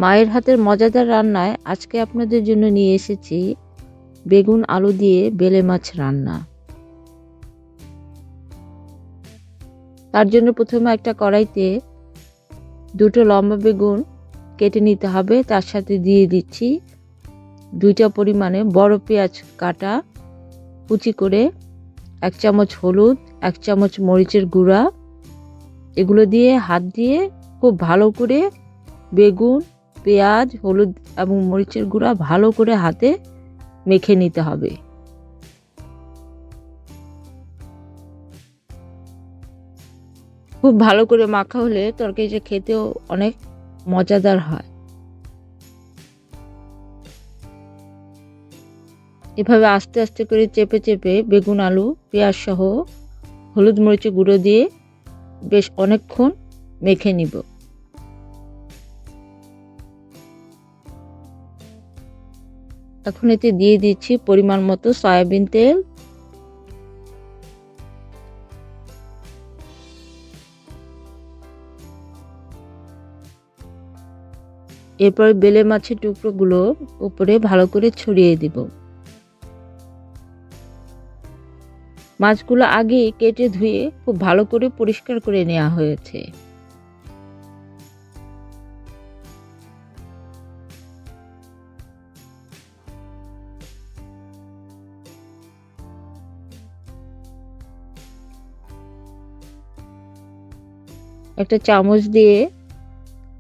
মায়ের হাতের মজাদার রান্নায় আজকে আপনাদের জন্য নিয়ে এসেছি বেগুন আলু দিয়ে বেলে মাছ রান্না। তার জন্য প্রথমে একটা কড়াইতে দুটো লম্বা বেগুন কেটে নিতে হবে। তার সাথে দিয়ে দিচ্ছি 2টা পরিমাণে বড় পেঁয়াজ কাটা কুচি করে, 1 চামচ হলুদ, 1 চামচ মরিচের গুঁড়া। এগুলো দিয়ে হাত দিয়ে খুব ভালো করে বেগুন, পেঁয়াজ, হলুদ এবং মরিচের গুঁড়া ভালো করে হাতে মেখে নিতে হবে। খুব ভালো করে মাখা হলে তরকারিটা খেতেও অনেক মজাদার হয়। এভাবে আস্তে আস্তে করে চেপে চেপে বেগুন, আলু, পেঁয়াজ সহ হলুদ মরিচের গুঁড়ো দিয়ে বেশ অনেকক্ষণ মেখে নিব। এখন এতে দিয়ে দিচ্ছি পরিমাণ মতো সয়াবিন তেল। এরপর বেলে মাছের টুকরোগুলো উপরে ভালো করে ছড়িয়ে দিব। মাছগুলো আগে কেটে ধুয়ে খুব ভালো করে পরিষ্কার করে নেওয়া হয়েছে। একটা চামচ দিয়ে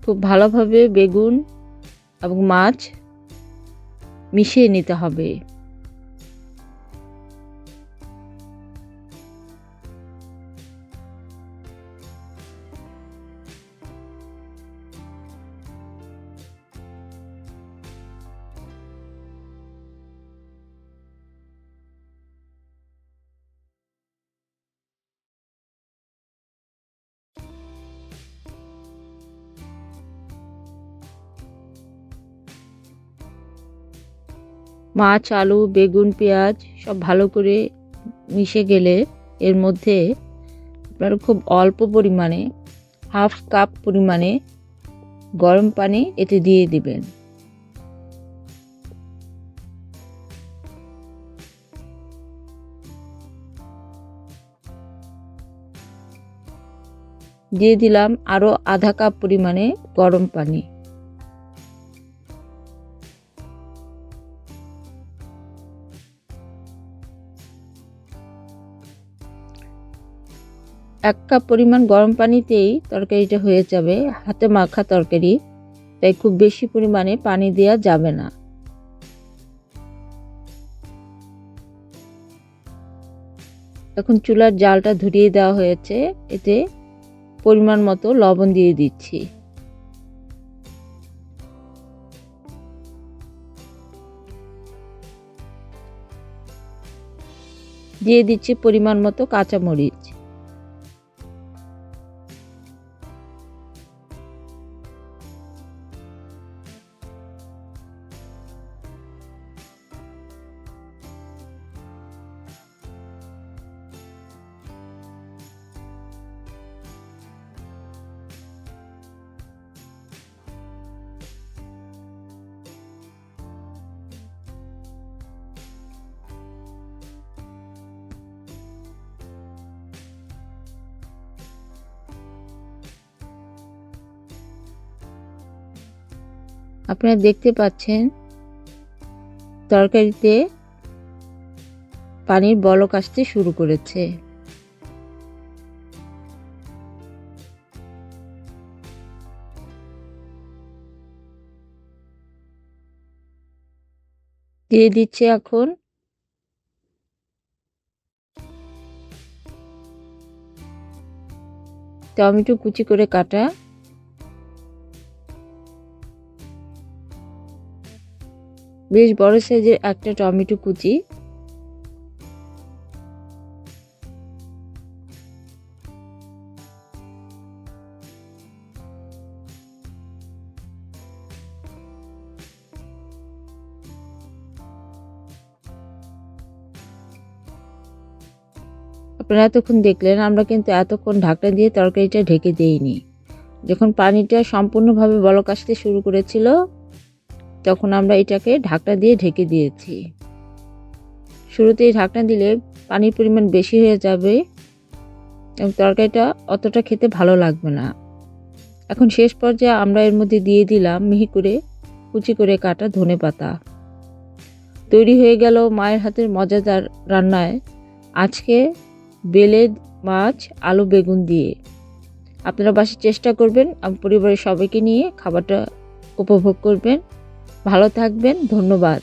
খুব ভালোভাবে বেগুন এবং মাছ মিশিয়ে নিতে হবে। মাছ, আলু, বেগুন, পেঁয়াজ সব ভালো করে মিশে গেলে এর মধ্যে আপনারা খুব অল্প পরিমাণে 1/2 কাপ পরিমাণে গরম পানি এতে দিয়ে দিবেন। দিয়ে দিলাম আরও 1/2 কাপ পরিমাণে গরম পানি। এক কাপ পরিমাণ গরম পানিতেই তরকারিটা হয়ে যাবে। হাতে মাখা তরকারি, তাই খুব বেশি পরিমাণে পানি দেওয়া যাবে না। এখন চুলার জালটা ধরিয়ে দেওয়া হয়েছে। এতে পরিমাণ মতো লবণ দিয়ে দিচ্ছি। দিয়ে দিচ্ছি পরিমাণ মতো কাঁচামরিচ। আপনারা দেখতে পাচ্ছেন তরকারিতে পানির বলক আসতে শুরু করেছে। দিয়ে দিচ্ছি এখন টমেটো কুচি করে কাটা, বেশ বড় সাইজের একটা টমেটো কুচি। আপনারা এতক্ষণ দেখলেন আমরা কিন্তু এতক্ষণ ঢাকনা দিয়ে তরকারিটা ঢেকে দেইনি। যখন পানিটা সম্পূর্ণভাবে বলক আসতে শুরু করেছিল, তখন আমরা এটাকে ঢাকনা দিয়ে ঢেকে দিয়েছি। শুরুতেই ঢাকনা দিলে পানির পরিমাণ বেশি হয়ে যাবে এবং তরকারিটা অতটা খেতে ভালো লাগবে না। এখন শেষ পর্যায়ে আমরা এর মধ্যে দিয়ে দিলাম মিহি করে কুচি করে কাটা ধনেপাতা। তৈরি হয়ে গেল মায়ের হাতের মজাদার রান্নায় আজকে বেলে মাছ আলু বেগুন দিয়ে। আপনারা বাসায় চেষ্টা করবেন, পরিবারের সবাইকে নিয়ে খাবারটা উপভোগ করবেন। ভালো থাকবেন, ধন্যবাদ।